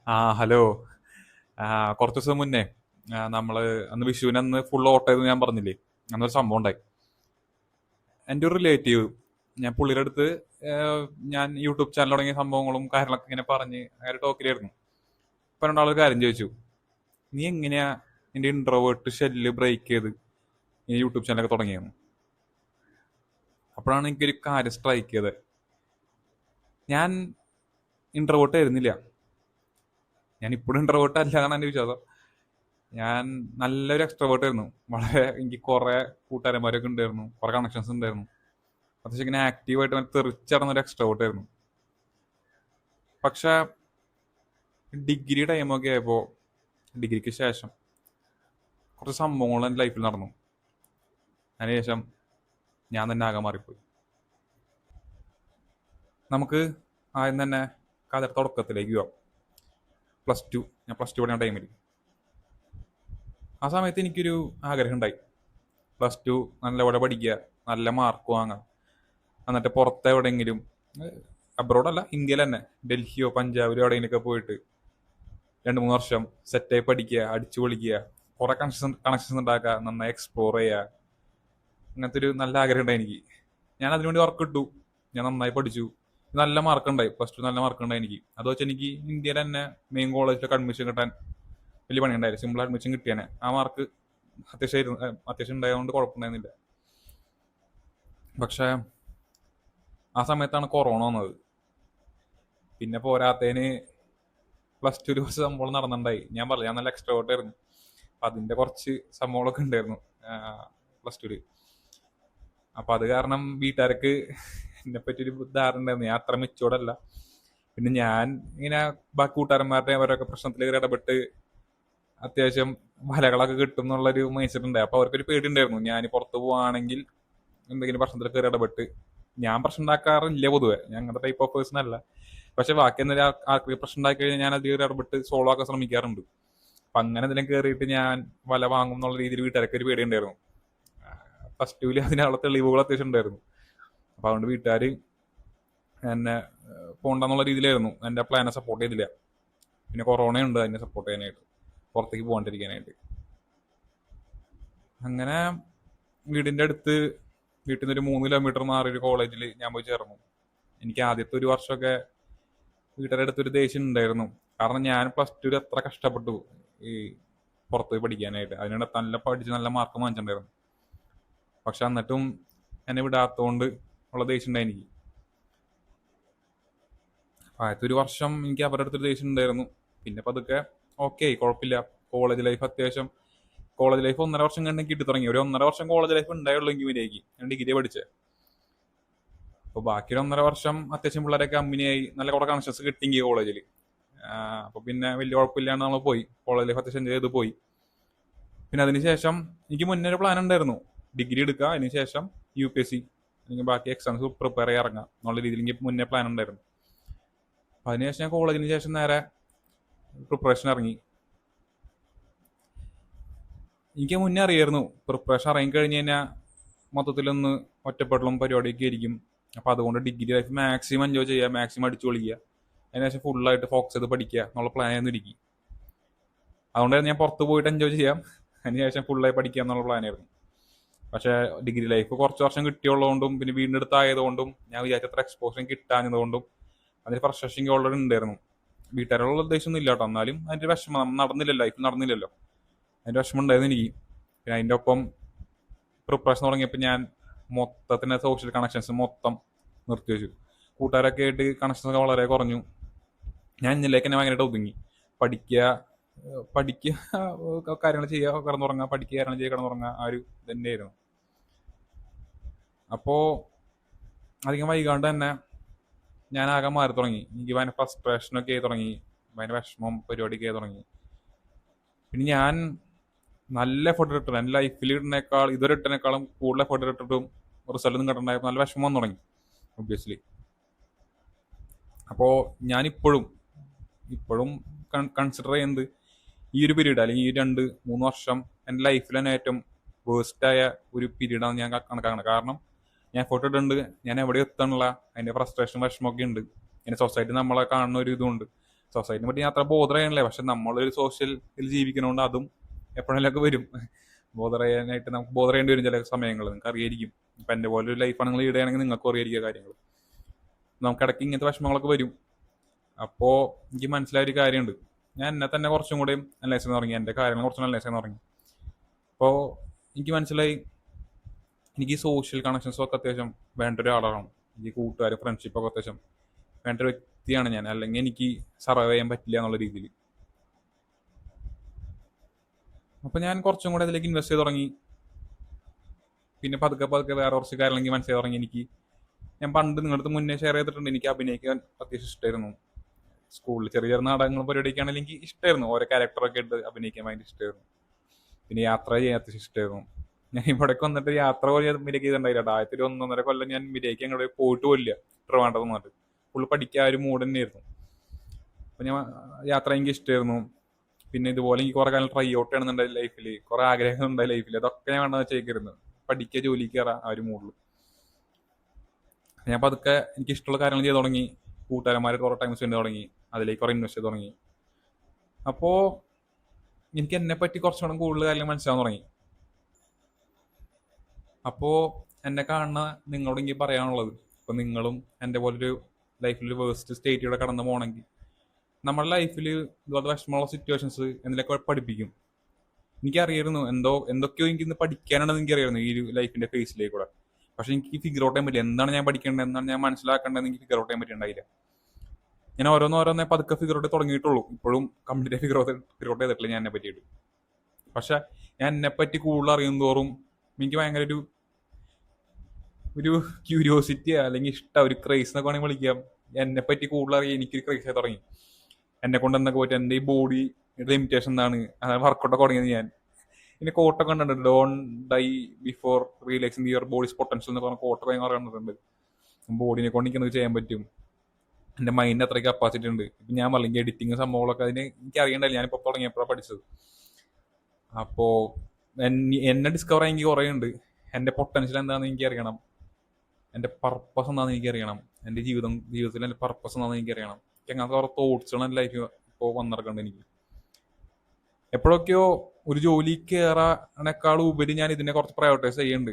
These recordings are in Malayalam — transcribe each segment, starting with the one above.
ഹലോ. ആ, കുറച്ച് ദിവസം മുന്നേ നമ്മള് അന്ന് വിഷുവിന് അന്ന് ഫുൾ ഓട്ടായിരുന്നു ഞാൻ പറഞ്ഞില്ലേ. അന്നൊരു സംഭവം ഉണ്ടായി. എൻ്റെ ഒരു റിലേറ്റീവ്, ഞാൻ പുള്ളിയുടെ അടുത്ത് ആ, ഞാൻ യൂട്യൂബ് ചാനൽ തുടങ്ങിയ സംഭവങ്ങളും കാര്യങ്ങളൊക്കെ ഇങ്ങനെ പറഞ്ഞ് അങ്ങനെ ടോക്കിലായിരുന്നു. ഇപ്പൊ രണ്ടാളൊരു കാര്യം ചോദിച്ചു: നീ എങ്ങനെയാ നിന്റെ ഇൻട്രോവേർട്ട് ഷെല്ല് ബ്രേക്ക് ചെയ്ത് ഈ യൂട്യൂബ് ചാനലൊക്കെ തുടങ്ങിയെന്ന്? അപ്പോഴാണ് എനിക്കൊരു കാര്യം സ്ട്രൈക്ക് ചെയ്തത്. ഞാൻ ഇൻട്രോവേർട്ട് ആയിരുന്നില്ല. ഞാൻ ഇപ്പോഴും ഇൻട്രോവേർട്ട് അല്ല എന്നാണ് എൻ്റെ വിശ്വാസം. ഞാൻ നല്ലൊരു എക്സ്ട്രോവേർട്ട് ആയിരുന്നു. വളരെ എനിക്ക് കുറെ കൂട്ടുകാരന്മാരൊക്കെ ഉണ്ടായിരുന്നു, കുറെ കണക്ഷൻസ് ഉണ്ടായിരുന്നു. അത്യാവശ്യം ഇങ്ങനെ ആക്റ്റീവായിട്ട് തെറിച്ചിറങ്ങുന്ന ഒരു എക്സ്ട്രോവേർട്ട് ആയിരുന്നു. പക്ഷെ ഡിഗ്രി ടൈമൊക്കെ ആയപ്പോൾ, ഡിഗ്രിക്ക് ശേഷം കുറച്ച് സംഭവങ്ങൾ എൻ്റെ ലൈഫിൽ നടന്നു. അതിനുശേഷം ഞാൻ തന്നെ ആകെ മാറിപ്പോയി. നമുക്ക് ആദ്യം തന്നെ കഥ തുടക്കത്തിലേക്ക് പോവാം. ഞാൻ പ്ലസ് ടു പഠിക്കുന്ന ടൈമിൽ, ആ സമയത്ത് എനിക്കൊരു ആഗ്രഹം ഉണ്ടായി. +2 നല്ലപോലെ പഠിക്കുക, നല്ല മാർക്ക് വാങ്ങുക, എന്നിട്ട് പുറത്ത് എവിടെയെങ്കിലും, അബ്രോഡല്ല, ഇന്ത്യയിൽ തന്നെ ഡൽഹിയോ പഞ്ചാബിലോ എവിടെയെങ്കിലുമൊക്കെ പോയിട്ട് 2-3 വർഷം സെറ്റായി പഠിക്കുക, അടിച്ചു പൊളിക്കുക, കുറെ കണക്ഷൻസ് ഉണ്ടാക്കുക, നന്നായി എക്സ്പ്ലോർ ചെയ്യുക. അങ്ങനത്തെ ഒരു നല്ല ആഗ്രഹം ഉണ്ടായി എനിക്ക്. ഞാൻ അതിനുവേണ്ടി വർക്ക് ഇട്ടു. ഞാൻ നന്നായി പഠിച്ചു. നല്ല മാർക്ക് ഉണ്ടായി. +2 നല്ല മാർക്ക് ഉണ്ടായി എനിക്ക്. അത് വെച്ച് എനിക്ക് ഇന്ത്യയിൽ തന്നെ മെയിൻ കോളേജിലൊക്കെ അഡ്മിഷൻ കിട്ടാൻ വലിയ പണി ഉണ്ടായില്ല. സിമ്പിൾ അഡ്മിഷൻ കിട്ടിയാനെ. ആ മാർക്ക് അത്യാവശ്യം ഉണ്ടായതുകൊണ്ട് കുഴപ്പമുണ്ടായിരുന്നില്ല. പക്ഷെ ആ സമയത്താണ് കൊറോണ വന്നത്. പിന്നെ പോരാത്തതിന് +2 കുറച്ച് സംഭവം നടന്നിട്ടുണ്ടായി. ഞാൻ പറഞ്ഞു, ഞാൻ നല്ല എക്സ്ട്രോവേർട്ട് ആയിരുന്നു. അപ്പൊ അതിന്റെ കുറച്ച് സംഭവങ്ങളൊക്കെ ഉണ്ടായിരുന്നു +2. അപ്പൊ അത് കാരണം വീട്ടുകാർക്ക് എന്നെ പറ്റി ഒരു ധാരണ ഉണ്ടായിരുന്നു. ഞാൻ അത്ര മെച്ചോർഡല്ല. പിന്നെ ഞാൻ ഇങ്ങനെ ബാക്കി കൂട്ടുകാരന്മാരുടെ അവരൊക്കെ പ്രശ്നത്തിൽ കയറി ഇടപെട്ട് അത്യാവശ്യം വലകളൊക്കെ കിട്ടും എന്നുള്ളൊരു മൈൻഡ് സെറ്റ് ഉണ്ടായി. അപ്പൊ അവർക്കൊരു പേടി ഉണ്ടായിരുന്നു, ഞാൻ പുറത്ത് പോവാണെങ്കിൽ എന്തെങ്കിലും പ്രശ്നത്തിൽ കയറി ഇടപെട്ട്. ഞാൻ പ്രശ്നം ഉണ്ടാക്കാറില്ല പൊതുവെ, ഞാൻ അങ്ങനത്തെ ടൈപ്പ് ഓഫ് പേഴ്സൺ അല്ല. പക്ഷെ ബാക്കി എന്തെങ്കിലും ആൾക്ക് പ്രശ്നം ഉണ്ടാക്കി കഴിഞ്ഞാൽ ഞാൻ അത് ഇടപെട്ട് സോൾവ് ആക്കാൻ ശ്രമിക്കാറുണ്ട്. അപ്പൊ അങ്ങനെ എന്തെങ്കിലും കയറിയിട്ട് ഞാൻ വല വാങ്ങും എന്നുള്ള രീതിയിൽ വീട്ടുകാർക്ക് ഒരു പേടി ഉണ്ടായിരുന്നു. +2 അതിനുള്ള തെളിവുകൾ അത്യാവശ്യം ഉണ്ടായിരുന്നു. അപ്പൊ അതുകൊണ്ട് വീട്ടുകാര് എന്നെ പോണ്ടെന്നുള്ള രീതിയിലായിരുന്നു. എന്റെ പ്ലാനെ സപ്പോർട്ട് ചെയ്തില്ല. പിന്നെ കൊറോണ ഉണ്ട് അതിനെ സപ്പോർട്ട് ചെയ്യാനായിട്ട്, പുറത്തേക്ക് പോകാണ്ടിരിക്കാനായിട്ട്. അങ്ങനെ വീടിന്റെ അടുത്ത്, വീട്ടിൽ നിന്ന് ഒരു 3 കിലോമീറ്റർ മാറിയ ഒരു കോളേജിൽ ഞാൻ പോയി ചേർന്നു. എനിക്ക് ആദ്യത്തെ ഒരു വർഷമൊക്കെ വീട്ടുകാരുടെ അടുത്തൊരു ദേഷ്യം ഉണ്ടായിരുന്നു. കാരണം ഞാൻ +2 എത്ര കഷ്ടപ്പെട്ടു ഈ പുറത്ത് പോയി പഠിക്കാനായിട്ട്. അതിനിടെ നല്ല പഠിച്ച് നല്ല മാർക്ക് വാങ്ങിച്ചിട്ടുണ്ടായിരുന്നു. പക്ഷെ എന്നിട്ടും എന്നെ വിടാത്തതുകൊണ്ട് ഉള്ള ദേഷ്യം ഉണ്ടായി എനിക്ക്. ആദ്യത്തെ ഒരു വർഷം എനിക്ക് അവരുടെ അടുത്തൊരു ദേഷ്യം ഉണ്ടായിരുന്നു. പിന്നെ പതുക്കെ ഓക്കെ, കുഴപ്പമില്ല. കോളേജ് ലൈഫ് അത്യാവശ്യം, കോളേജ് ലൈഫ് 1.5 വർഷം കണ്ട് കിട്ടി തുടങ്ങി. ഒരു 1.5 വർഷം കോളേജ് ലൈഫ് ഉണ്ടായുള്ളൂ എനിക്ക്. വിനയ്ക്ക് ഞാൻ ഡിഗ്രി പഠിച്ചത്. അപ്പൊ ബാക്കി ഒരു 1.5 വർഷം അത്യാവശ്യം പിള്ളേരൊക്കെ കമ്പനിയായി, നല്ല കുറെ കണക്ഷൻസ് കിട്ടിയെങ്കിൽ കോളേജിൽ. അപ്പൊ പിന്നെ വലിയ കുഴപ്പമില്ലാണ്ട് നമ്മൾ പോയി കോളേജ് ലൈഫ് അത്യാവശ്യം എൻജോയ് ചെയ്ത് പോയി. പിന്നെ അതിനുശേഷം എനിക്ക് മുന്നേ ഒരു പ്ലാൻ ഉണ്ടായിരുന്നു, ഡിഗ്രി എടുക്കുക, അതിനുശേഷം UPSC അല്ലെങ്കിൽ ബാക്കി എക്സാംസ് പ്രിപ്പയർ ചെയ്യാൻ ഇറങ്ങാം എന്നുള്ള രീതിയിൽ എനിക്ക് മുന്നേ പ്ലാൻ ഉണ്ടായിരുന്നു. അപ്പൊ അതിനുശേഷം ഞാൻ കോളേജിന് ശേഷം നേരെ പ്രിപ്പറേഷൻ ഇറങ്ങി. എനിക്ക് മുന്നേ അറിയായിരുന്നു പ്രിപ്പറേഷൻ ഇറങ്ങി കഴിഞ്ഞ് കഴിഞ്ഞാൽ മൊത്തത്തിലൊന്ന് ഒറ്റപ്പെടലും പരിപാടിയൊക്കെ ആയിരിക്കും. അപ്പൊ അതുകൊണ്ട് ഡിഗ്രി ലൈഫ് മാക്സിമം എൻജോയ് ചെയ്യുക, മാക്സിമം അടിച്ചു പൊളിക്കുക, അതിനുശേഷം ഫുള്ളായിട്ട് ഫോക്കസ് ചെയ്ത് പഠിക്കുക എന്നുള്ള പ്ലാൻ ആയിരുന്നു ഇരിക്കും. അതുകൊണ്ടായിരുന്നു ഞാൻ പുറത്ത് പോയിട്ട് എൻജോയ് ചെയ്യാം, അതിനുശേഷം ഫുള്ളായി പഠിക്കുക എന്നുള്ള പ്ലാനായിരുന്നു. പക്ഷെ ഡിഗ്രി ലൈഫ് കുറച്ച് വർഷം കിട്ടിയുള്ളതുകൊണ്ടും പിന്നെ വീടിൻ്റെ അടുത്തായതുകൊണ്ടും ഞാൻ വിചാരിച്ചത്ര എക്സ്പോഷർ കിട്ടാഞ്ഞതുകൊണ്ടും അതിന് ഫ്രസ്ട്രേഷൻ ഓൾറെഡി ഉണ്ടായിരുന്നു. വീട്ടുകാരുള്ള ഉദ്ദേശമൊന്നും ഇല്ല കേട്ടോ, എന്നാലും അതിന്റെ വിഷമം നടന്നില്ലല്ലോ, ലൈഫ് നടന്നില്ലല്ലോ, അതിന്റെ വിഷമം ഉണ്ടായിരുന്നു എനിക്ക്. പിന്നെ അതിന്റെ ഒപ്പം പ്രിപ്പറേഷൻ തുടങ്ങിയപ്പോൾ ഞാൻ മൊത്തത്തിന് സോഷ്യൽ കണക്ഷൻസ് മൊത്തം നിർത്തിവെച്ചു. കൂട്ടുകാരൊക്കെ ആയിട്ട് കണക്ഷൻസ് ഒക്കെ വളരെ കുറഞ്ഞു. ഞാൻ എന്നിലേക്ക് തന്നെ ഭയങ്കരമായിട്ട് ഒതുങ്ങി. പഠിക്കുക, പഠിക്കുക, കാര്യങ്ങൾ ചെയ്യുക, കിടന്നുറങ്ങുക, പഠിക്കുക, കാര്യങ്ങൾ ചെയ്യുക, കിടന്നുറങ്ങുക, ആ ഒരു തന്നെയായിരുന്നു. അപ്പോ അധികം വൈകാണ്ട് തന്നെ ഞാൻ ആകെ മാറി തുടങ്ങി. എനിക്ക് ഭയങ്കര ഫ്രസ്ട്രേഷനൊക്കെ ആയി തുടങ്ങി, ഭയങ്കര വിഷമം പരിപാടിയൊക്കെ ആയി തുടങ്ങി. പിന്നെ ഞാൻ നല്ല എഫേർട്ട് ഇട്ടിട്ട് എൻ്റെ ലൈഫിൽ ഇടുന്നേക്കാൾ ഇതുവരെ ഇട്ടതിനേക്കാളും കൂടുതൽ എഫേർട്ട് ഇട്ടിട്ടും റിസൾട്ട് ഒന്നും കിട്ടണ്ടായപ്പോൾ നല്ല വിഷമം വന്നു തുടങ്ങി ഒബ്വിയസ്ലി. അപ്പോൾ ഞാൻ ഇപ്പോഴും കൺസിഡർ ചെയ്യുന്നത് ഈ ഒരു പീരീഡ്, അല്ലെങ്കിൽ ഈ 2-3 വർഷം എൻ്റെ ലൈഫിൽ തന്നെ ഏറ്റവും വേസ്റ്റായ ഒരു പീരീഡാണ് ഞാൻ കണക്കാക്കുന്നത്. കാരണം ഞാൻ എഫേർട്ട് ഇട്ടിട്ടുണ്ട്, ഞാൻ എവിടെ എത്താനുള്ള അതിൻ്റെ ഫ്രസ്ട്രേഷൻ വിഷമമൊക്കെ ഉണ്ട്. പിന്നെ സൊസൈറ്റി നമ്മളെ കാണുന്ന ഒരു ഇതുണ്ട്. സൊസൈറ്റിനെ പറ്റി ഞാൻ അത്ര ബോധറിയാനില്ല, പക്ഷെ നമ്മളൊരു സോഷ്യൽ ഇതിൽ ജീവിക്കണോണ്ട് അതും എപ്പോഴെങ്കിലൊക്കെ വരും. ബോധറിയാനായിട്ട് നമുക്ക് ബോധറേണ്ടി വരും ചില സമയങ്ങൾ. നിങ്ങൾക്ക് അറിയായിരിക്കും. ഇപ്പം എൻ്റെ പോലെ ഒരു ലൈഫാണ് നിങ്ങൾ ഈടുകയാണെങ്കിൽ നിങ്ങൾക്ക് അറിയായിരിക്കുക കാര്യങ്ങൾ. നമുക്ക് ഇടയ്ക്ക് ഇങ്ങനത്തെ വിഷമങ്ങളൊക്കെ വരും. അപ്പോൾ എനിക്ക് മനസ്സിലായ ഒരു കാര്യമുണ്ട്. ഞാൻ എന്നെ തന്നെ കുറച്ചും കൂടി അനലൈസ് ചെയ്യാൻ തുടങ്ങി, എൻ്റെ കാര്യങ്ങൾ കുറച്ചും അനലൈസ് ചെയ്യാൻ തുടങ്ങി. അപ്പോൾ എനിക്ക് മനസ്സിലായി, എനിക്ക് ഈ സോഷ്യൽ കണക്ഷൻസും ഒക്കെ അത്യാവശ്യം വേണ്ട ഒരാളാണ്. എനിക്ക് കൂട്ടുകാർ, ഫ്രണ്ട്ഷിപ്പൊക്കെ അത്യാവശ്യം വേണ്ട ഒരു വ്യക്തിയാണ് ഞാൻ. അല്ലെങ്കിൽ എനിക്ക് സർവൈവ് ചെയ്യാൻ പറ്റില്ല എന്നുള്ള രീതിയിൽ. അപ്പോൾ ഞാൻ കുറച്ചും കൂടെ അതിലേക്ക് ഇൻവെസ്റ്റ് ചെയ്ത് തുടങ്ങി. പിന്നെ പതുക്കെ പതുക്കെ വേറെ കുറച്ച് കാര്യങ്ങൾ എനിക്ക് മനസ്സിലായി തുടങ്ങി. ഞാൻ പണ്ട് നിങ്ങളുടെ അടുത്ത് മുന്നേ ഷെയർ ചെയ്തിട്ടുണ്ട്, എനിക്ക് അഭിനയിക്കാൻ അത്യാവശ്യം ഇഷ്ടമായിരുന്നു. സ്കൂളിൽ ചെറിയ ചെറിയ നാടകങ്ങളും പരിപാടിയൊക്കെ ആണെങ്കിൽ എനിക്ക് ഇഷ്ടമായിരുന്നു. ഓരോ ക്യാരക്ടറൊക്കെ ഇട്ട് അഭിനയിക്കാൻ ഭയങ്കര ഇഷ്ടമായിരുന്നു. പിന്നെ യാത്ര ചെയ്യാൻ അത്യാവശ്യം ഇഷ്ടമായിരുന്നു. ഞാൻ ഇവിടേക്ക് വന്നിട്ട് യാത്ര പോലെ മിരക്ക് ചെയ്തിട്ടുണ്ടായില്ല. 1.5-1.5 ഞാൻ മിരയ്ക്ക് അങ്ങോട്ട് പോയിട്ട് പോലില്ല. ട്രിവാൻഡ്രം വന്നിട്ട് ഫുള്ള് പഠിക്കാൻ ഒരു മൂഡ് തന്നെയായിരുന്നു. അപ്പം ഞാൻ യാത്ര എനിക്ക് ഇഷ്ടമായിരുന്നു. പിന്നെ ഇതുപോലെ എനിക്ക് കുറേ കാലം ട്രൈ ഔട്ട് ചെയ്യണമെന്നുണ്ടായി ലൈഫിൽ, കുറേ ആഗ്രഹങ്ങൾ ഉണ്ടായി ലൈഫിൽ. അതൊക്കെ ഞാൻ വേണ്ടെന്ന് വെച്ചേക്കായിരുന്നു. പഠിക്കുക, ജോലിക്ക് കയറാം, ആ ഒരു മൂഡിൽ ഞാൻ പതുക്കെ എനിക്ക് ഇഷ്ടമുള്ള കാര്യങ്ങൾ ചെയ്ത് തുടങ്ങി. കൂട്ടുകാരന്മാർ കുറേ ടൈം സ്പെൻഡ് തുടങ്ങി, അതിലേക്ക് കുറേ ഇൻവെസ്റ്റ് ചെയ്ത് തുടങ്ങി. അപ്പോൾ എനിക്ക് എന്നെ പറ്റി കുറച്ചുകൂടെ കൂടുതൽ കാര്യങ്ങൾ മനസ്സിലാവാൻ തുടങ്ങി. അപ്പോൾ എന്നെ കാണുന്ന നിങ്ങളോട് എനിക്ക് പറയാനുള്ളത്, ഇപ്പം നിങ്ങളും എൻ്റെ പോലൊരു ലൈഫിൽ വേഴ്സ്റ്റ് സ്റ്റേറ്റിലൂടെ കടന്നു പോകണമെങ്കിൽ നമ്മുടെ ലൈഫിൽ ഇതുപോലത്തെ വിഷമമുള്ള സിറ്റുവേഷൻസ് എന്തിലൊക്കെ പഠിപ്പിക്കും. എനിക്കറിയായിരുന്നു എന്തൊക്കെയോ എനിക്കിന്ന് പഠിക്കാനുണ്ടെന്ന് എനിക്കറിയായിരുന്നു ഈ ഒരു ലൈഫിൻ്റെ ഫേസിലേക്കൂടെ. പക്ഷെ എനിക്ക് ഫിഗർ ഔട്ട് ചെയ്യാൻ പറ്റില്ല. എന്താണ് ഞാൻ പഠിക്കേണ്ടത്, എന്താണ് ഞാൻ മനസ്സിലാക്കേണ്ടതെന്ന് എനിക്ക് ഫിഗർ ഔട്ട് ചെയ്യാൻ പറ്റിയിട്ടുണ്ടായില്ല. ഞാൻ ഓരോന്നോരോന്നേ പതുക്കെ ഫിഗർ ഔട്ട് തുടങ്ങിയിട്ടുള്ളൂ. ഇപ്പോഴും കംപ്ലീറ്റ് ഫിഗർ ഔട്ട് ചെയ്തിട്ടില്ല ഞാൻ എന്നെ പറ്റിയിട്ട്. പക്ഷെ ഞാൻ എന്നെപ്പറ്റി കൂടുതൽ അറിയും തോറും എനിക്ക് ഭയങ്കര ഒരു ക്യൂരിയോസിറ്റി അല്ലെങ്കിൽ ഇഷ്ടം, ഒരു ക്രൈസ് എന്നൊക്കെ വേണമെങ്കിൽ വിളിക്കാം. എന്നെപ്പറ്റി കൂടുതൽ അറിയാൻ എനിക്കൊരു ക്രൈസ് ആയി തുടങ്ങി. എന്നെ കൊണ്ട് എന്തൊക്കെ പറ്റും, എൻ്റെ ഈ ബോഡി ലിമിറ്റേഷൻ എന്താണ്, അതായത് വർക്കൗട്ടൊക്കെ തുടങ്ങിയത് ഞാൻ. പിന്നെ കോട്ടൊക്കെ കണ്ടിട്ടുണ്ട്, don't die before realising your body's potential എന്ന് പറഞ്ഞ കോട്ടൊക്കെ ഞാൻ കണ്ടിട്ടുണ്ട്. ബോഡിനെ കൊണ്ട് എനിക്ക് എന്തൊക്കെ ചെയ്യാൻ പറ്റും, എൻ്റെ മൈൻഡ് അത്ര കപ്പാസിറ്റി ഉണ്ട്. ഇപ്പം ഞാൻ അല്ലെങ്കിൽ എഡിറ്റിങ് സംഭവങ്ങളൊക്കെ അതിന് എനിക്ക് അറിയണ്ടല്ലോ, ഞാനിപ്പോൾ തുടങ്ങിയപ്പോഴാണ് പഠിച്ചത്. അപ്പോൾ എന്നെ ഡിസ്കവർ ചെയ്യാൻ എനിക്ക് കുറേ ഉണ്ട്. എൻ്റെ പൊട്ടൻഷ്യൽ എന്താണെന്ന് എനിക്ക് അറിയണം, എൻ്റെ പർപ്പസ് എന്താണെന്ന് എനിക്കറിയണം, എൻ്റെ ജീവിതത്തിൽ എൻ്റെ പർപ്പസ് എന്താണെന്ന് എനിക്കറിയണം. അങ്ങനത്തെ കുറേ തോട്ട്സുകൾ എൻ്റെ ലൈഫിൽ ഇപ്പോൾ വന്നിറക്കുന്നുണ്ട് എനിക്ക്. എപ്പോഴൊക്കെയോ ഒരു ജോലി കയറാനേക്കാളും ഉപരി ഞാൻ ഇതിനെ കുറച്ച് പ്രയോറിറ്റൈസ് ചെയ്യുന്നുണ്ട്.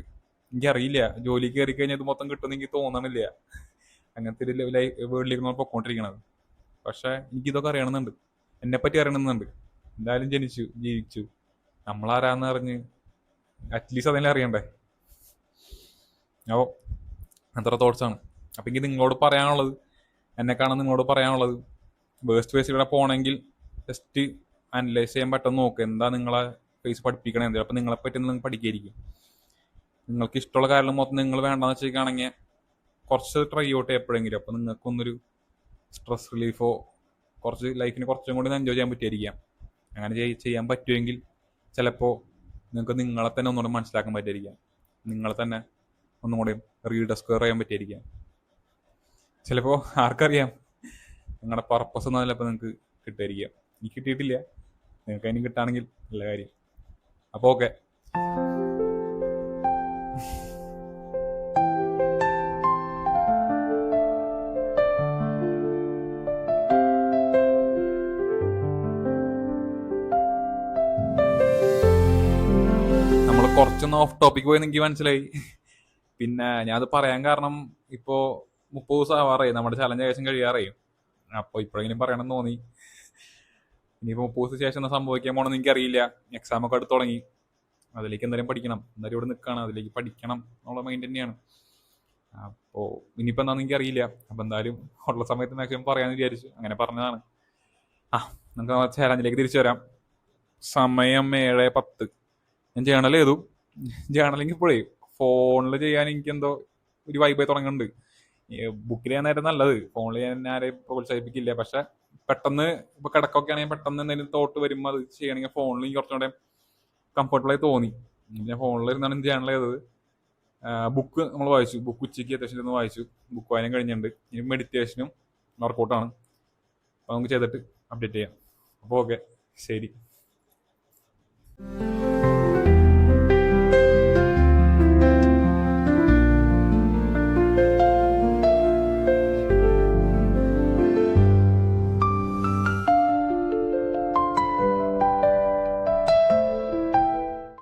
എനിക്കറിയില്ല, ജോലി കയറി കഴിഞ്ഞാൽ ഇത് മൊത്തം കിട്ടുമെന്ന് എനിക്ക് തോന്നണില്ല. അങ്ങനത്തെ ഒരു വേൾഡിലേക്ക് നമ്മൾ പൊക്കോണ്ടിരിക്കണത്. പക്ഷെ എനിക്കിതൊക്കെ അറിയണമെന്നുണ്ട്, എന്നെപ്പറ്റി അറിയണമെന്നുണ്ട്. എന്തായാലും ജീവിച്ചു, നമ്മളാരാന്ന് അറിഞ്ഞ് അറ്റ്ലീസ്റ്റ് അതെല്ലാം അറിയണ്ടേ. അപ്പോൾ അത്ര തോട്ട്സാണ്. അപ്പം എനിക്ക് നിങ്ങളോട് പറയാനുള്ളത്, എന്നെ കാണാൻ നിങ്ങളോട് പറയാനുള്ളത്, വേസ്റ്റ് ഫേസിലൂടെ പോകണമെങ്കിൽ ജസ്റ്റ് അനലൈസ് ചെയ്യാൻ പറ്റുമെന്ന് നോക്കുക. എന്താ നിങ്ങളെ ഫേസ് പഠിപ്പിക്കണേ, എന്തെങ്കിലും അപ്പം നിങ്ങളെപ്പറ്റി നിങ്ങൾ പഠിക്കായിരിക്കും. നിങ്ങൾക്ക് ഇഷ്ടമുള്ള കാര്യം മൊത്തം നിങ്ങൾ വേണ്ടെന്ന് വെച്ചിരിക്കുകയാണെങ്കിൽ കുറച്ച് ട്രൈ ഔട്ട് എപ്പോഴെങ്കിലും. അപ്പോൾ നിങ്ങൾക്കൊന്നൊരു സ്ട്രെസ് റിലീഫോ കുറച്ച് ലൈഫിന് കുറച്ചും കൂടി എൻജോയ് ചെയ്യാൻ പറ്റിയായിരിക്കാം. അങ്ങനെ ചെയ്യാൻ പറ്റുമെങ്കിൽ ചിലപ്പോൾ നിങ്ങൾക്ക് നിങ്ങളെ തന്നെ ഒന്നുകൂടെ മനസ്സിലാക്കാൻ പറ്റിയായിരിക്കാം. നിങ്ങളെ തന്നെ ഒന്നും കൂടി റീഡിസ്കവർ ചെയ്യാൻ പറ്റിയായിരിക്കാം. ചിലപ്പോൾ ആർക്കറിയാം, നിങ്ങളുടെ പർപ്പസ് ഒന്നും ചിലപ്പോൾ നിങ്ങൾക്ക് കിട്ടുമായിരിക്കാം. എനിക്ക് കിട്ടിയിട്ടില്ല, നിങ്ങൾക്ക് അതിന് കിട്ടുകയാണെങ്കിൽ നല്ല കാര്യം. അപ്പോൾ ഓക്കെ. നമ്മൾ കുറച്ചൊന്ന് ഓഫ് ടോപ്പിക് പോയി എനിക്ക് മനസ്സിലായി. പിന്നെ ഞാനത് പറയാൻ കാരണം, ഇപ്പോൾ 30 ദിവസം ആവാറായി, നമ്മുടെ ചലഞ്ച് ഏകദേശം കഴിയാറായി. അപ്പോൾ ഇപ്പോഴെങ്കിലും പറയണമെന്ന് തോന്നി. ഇനിയിപ്പോൾ 30 ദിവസത്തിന് ശേഷം എന്താ സംഭവിക്കാൻ പോകണമെന്ന് എനിക്കറിയില്ല. എക്സാമൊക്കെ അടുത്ത് തുടങ്ങി, അതിലേക്ക് എന്തായാലും പഠിക്കണം. എന്തായാലും ഇവിടെ നിൽക്കുകയാണ്, അതിലേക്ക് പഠിക്കണം എന്നുള്ള മൈൻഡ് തന്നെയാണ്. അപ്പോൾ ഇനിയിപ്പോൾ എന്താണെന്ന് എനിക്കറിയില്ല. അപ്പോൾ എന്തായാലും ഉള്ള സമയത്ത് മാക്സിമം പറയാമെന്ന് വിചാരിച്ചു, അങ്ങനെ പറഞ്ഞതാണ്. നമുക്ക് ചാലഞ്ചിലേക്ക് തിരിച്ചു വരാം. സമയം 7:10. ഞാൻ ജേണൽ ചെയ്തു. ജേണലിങ് ഇപ്പോഴേ ഫോണിൽ ചെയ്യാൻ എനിക്കെന്തോ ഒരു വൈബായി തുടങ്ങുന്നുണ്ട്. ബുക്കിൽ ചെയ്യാൻ നേരം നല്ലത്, ഫോണിൽ ഞാൻ ആരെയും പ്രോത്സാഹിപ്പിക്കില്ല. പക്ഷെ പെട്ടെന്ന് ഇപ്പോൾ കിടക്കൊക്കെ ആണെങ്കിൽ പെട്ടെന്ന് എന്തെങ്കിലും തോട്ട് വരുമ്പോൾ അത് ചെയ്യണമെങ്കിൽ ഫോണിൽ എനിക്ക് കുറച്ചുകൂടെ കംഫർട്ടബിളായി തോന്നി. ഞാൻ ഫോണിൽ ഇരുന്നാണ് ജേണൽ ചെയ്തത്. ബുക്ക് നമ്മൾ വായിച്ചു, ബുക്ക് ഉച്ചയ്ക്ക് അത്യാവശ്യം ഒന്ന് വായിച്ചു. ബുക്ക് വായന കഴിഞ്ഞിട്ടുണ്ട്. ഇനി മെഡിറ്റേഷനും വർക്കൗട്ടാണ്. അപ്പോൾ നമുക്ക് ചെയ്തിട്ട് അപ്ഡേറ്റ് ചെയ്യാം. അപ്പോൾ ഓക്കെ, ശരി.